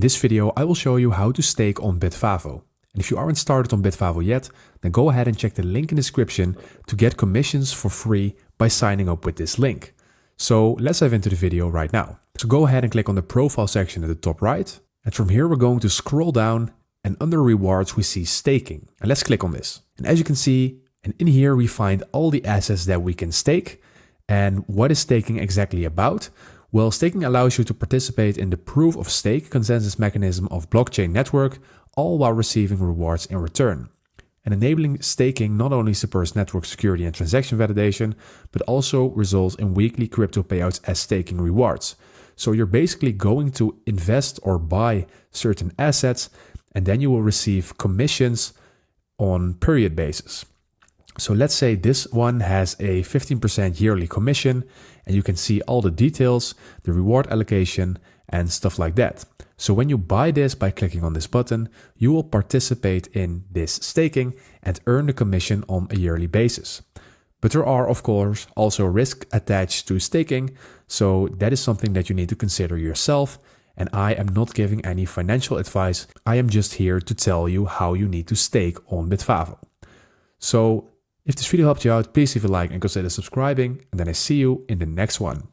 In this video, I will show you how to stake on Bitvavo. And if you aren't started on Bitvavo yet, then go ahead and check the link in the description to get commissions for free by signing up with this link. So let's dive into the video right now. So go ahead and click on the profile section at the top right. And from here, we're going to scroll down, and under rewards, we see staking. And let's click on this. And as you can see, and in here, we find all the assets that we can stake. And what is staking exactly about? Well, staking allows you to participate in the proof of stake consensus mechanism of blockchain network, all while receiving rewards in return. And enabling staking not only supports network security and transaction validation, but also results in weekly crypto payouts as staking rewards. So you're basically going to invest or buy certain assets, and then you will receive commissions on period basis. So let's say this one has a 15% yearly commission, and you can see all the details, the reward allocation, and stuff like that. So when you buy this by clicking on this button, you will participate in this staking and earn the commission on a yearly basis. But there are, of course, also risks attached to staking, so that is something that you need to consider yourself. And I am not giving any financial advice. I am just here to tell you how you need to stake on Bitvavo. So if this video helped you out, please leave a like and consider subscribing, and then I see you in the next one.